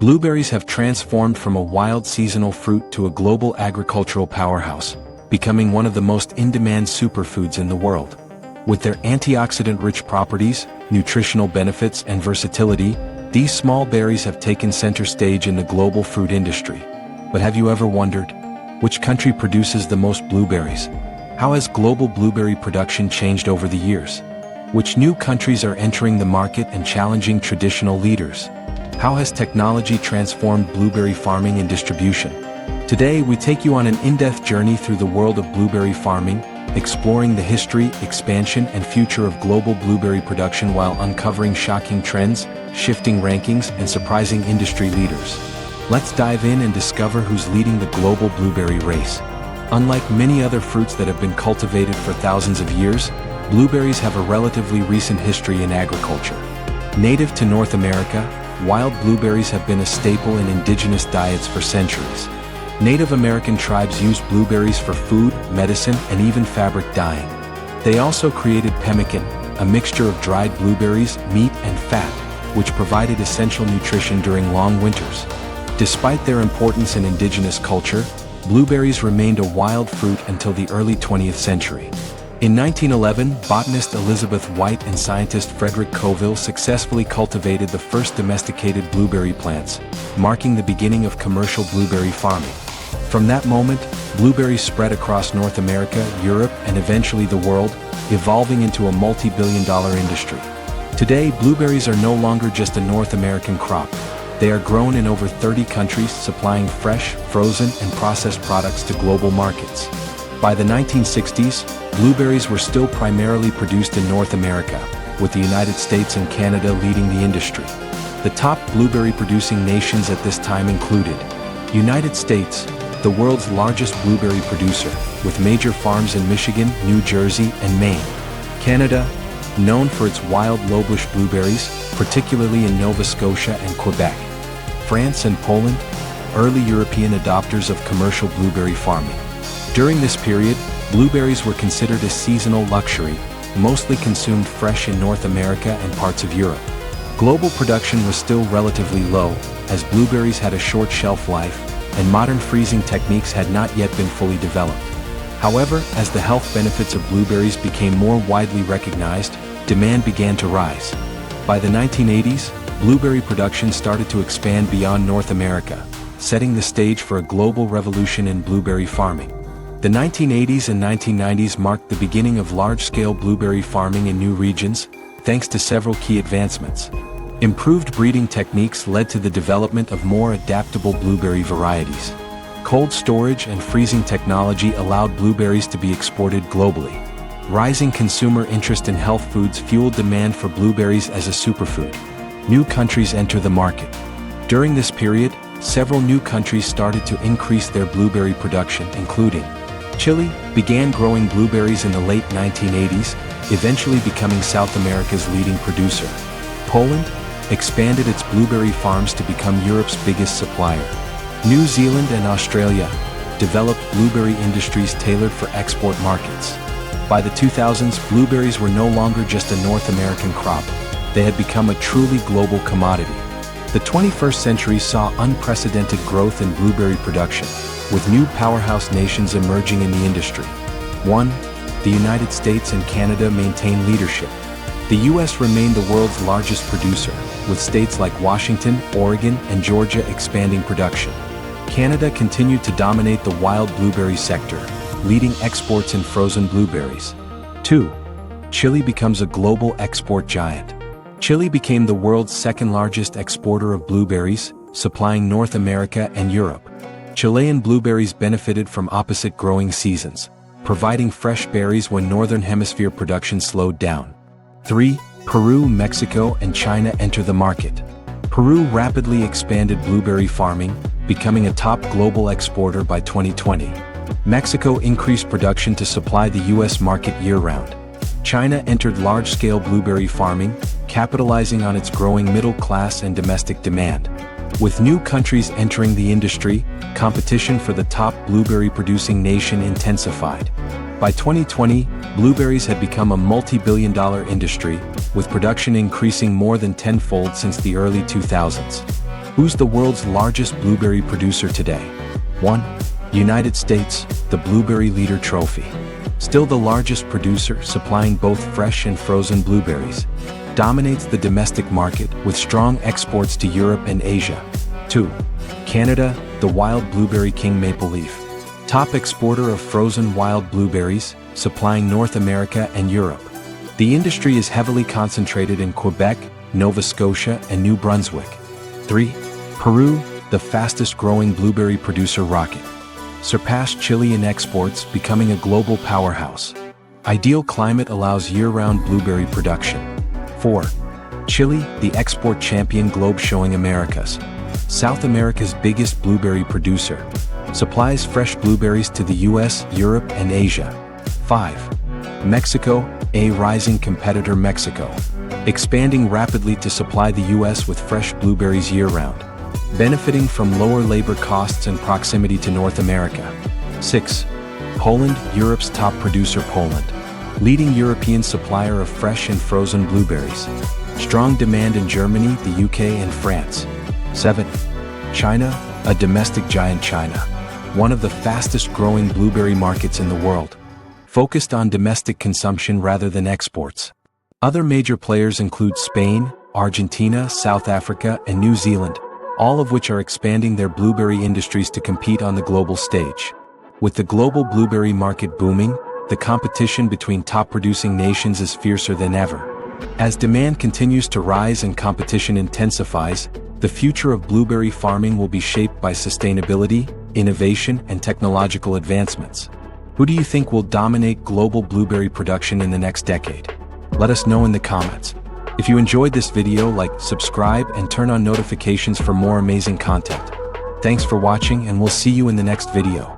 Blueberries have transformed from a wild seasonal fruit to a global agricultural powerhouse, becoming one of the most in-demand superfoods in the world. With their antioxidant-rich properties, nutritional benefits, and versatility, these small berries have taken center stage in the global fruit industry. But have you ever wondered, which country produces the most blueberries? How has global blueberry production changed over the years? Which new countries are entering the market and challenging traditional leaders? How has technology transformed blueberry farming and distribution? Today, we take you on an in-depth journey through the world of blueberry farming, exploring the history, expansion, and future of global blueberry production while uncovering shocking trends, shifting rankings, and surprising industry leaders. Let's dive in and discover who's leading the global blueberry race. Unlike many other fruits that have been cultivated for thousands of years, blueberries have a relatively recent history in agriculture. Native to North America, wild blueberries have been a staple in indigenous diets for centuries. Native American tribes used blueberries for food, medicine, and even fabric dyeing. They also created pemmican, a mixture of dried blueberries, meat, and fat, which provided essential nutrition during long winters. Despite their importance in indigenous culture, blueberries remained a wild fruit until the early 20th century. In 1911, botanist Elizabeth White and scientist Frederick Coville successfully cultivated the first domesticated blueberry plants, marking the beginning of commercial blueberry farming. From that moment, blueberries spread across North America, Europe, and eventually the world, evolving into a multi-billion-dollar industry. Today, blueberries are no longer just a North American crop. They are grown in over 30 countries, supplying fresh, frozen, and processed products to global markets. By the 1960s, blueberries were still primarily produced in North America, with the United States and Canada leading the industry. The top blueberry-producing nations at this time included United States, the world's largest blueberry producer, with major farms in Michigan, New Jersey, and Maine. Canada, known for its wild low-bush blueberries, particularly in Nova Scotia and Quebec. France and Poland, early European adopters of commercial blueberry farming. During this period, blueberries were considered a seasonal luxury, mostly consumed fresh in North America and parts of Europe. Global production was still relatively low, as blueberries had a short shelf life, and modern freezing techniques had not yet been fully developed. However, as the health benefits of blueberries became more widely recognized, demand began to rise. By the 1980s, blueberry production started to expand beyond North America, setting the stage for a global revolution in blueberry farming. The 1980s and 1990s marked the beginning of large-scale blueberry farming in new regions, thanks to several key advancements. Improved breeding techniques led to the development of more adaptable blueberry varieties. Cold storage and freezing technology allowed blueberries to be exported globally. Rising consumer interest in health foods fueled demand for blueberries as a superfood. New countries enter the market. During this period, several new countries started to increase their blueberry production, including Chile began growing blueberries in the late 1980s, eventually becoming South America's leading producer. Poland expanded its blueberry farms to become Europe's biggest supplier. New Zealand and Australia developed blueberry industries tailored for export markets. By the 2000s, blueberries were no longer just a North American crop. They had become a truly global commodity. The 21st century saw unprecedented growth in blueberry production, with new powerhouse nations emerging in the industry. 1. The United States and Canada maintained leadership. The U.S. remained the world's largest producer, with states like Washington, Oregon, and Georgia expanding production. Canada continued to dominate the wild blueberry sector, leading exports in frozen blueberries. 2. Chile becomes a global export giant. Chile became the world's second-largest exporter of blueberries, supplying North America and Europe. Chilean blueberries benefited from opposite growing seasons, providing fresh berries when Northern Hemisphere production slowed down. 3. Peru, Mexico, and China enter the market. Peru rapidly expanded blueberry farming, becoming a top global exporter by 2020. Mexico increased production to supply the U.S. market year-round. China entered large-scale blueberry farming, capitalizing on its growing middle class and domestic demand. With new countries entering the industry, competition for the top blueberry-producing nation intensified. By 2020, blueberries had become a multi-billion-dollar industry, with production increasing more than tenfold since the early 2000s. Who's the world's largest blueberry producer today? 1. United States, the Blueberry Leader Trophy. Still the largest producer, supplying both fresh and frozen blueberries. Dominates the domestic market with strong exports to Europe and Asia. 2. Canada, the wild blueberry king maple leaf. Top exporter of frozen wild blueberries, supplying North America and Europe. The industry is heavily concentrated in Quebec, Nova Scotia, and New Brunswick. 3. Peru, the fastest growing blueberry producer rocket. Surpassed Chile in exports, becoming a global powerhouse. Ideal climate allows year-round blueberry production. 4. Chile, the export champion, globe showing Americas. South America's biggest blueberry producer. Supplies fresh blueberries to the US, Europe, and Asia. 5. Mexico, a rising competitor. Mexico. Expanding rapidly to supply the US with fresh blueberries year-round. Benefiting from lower labor costs and proximity to North America. 6. Poland, Europe's top producer. Poland. Leading European supplier of fresh and frozen blueberries. Strong demand in Germany, the UK, and France. 7. China, a domestic giant. China. One of the fastest growing blueberry markets in the world. Focused on domestic consumption rather than exports. Other major players include Spain, Argentina, South Africa, and New Zealand, all of which are expanding their blueberry industries to compete on the global stage. With the global blueberry market booming, the competition between top-producing nations is fiercer than ever. As demand continues to rise and competition intensifies, the future of blueberry farming will be shaped by sustainability, innovation, and technological advancements. Who do you think will dominate global blueberry production in the next decade? Let us know in the comments. If you enjoyed this video, like, subscribe, and turn on notifications for more amazing content. Thanks for watching, and we'll see you in the next video.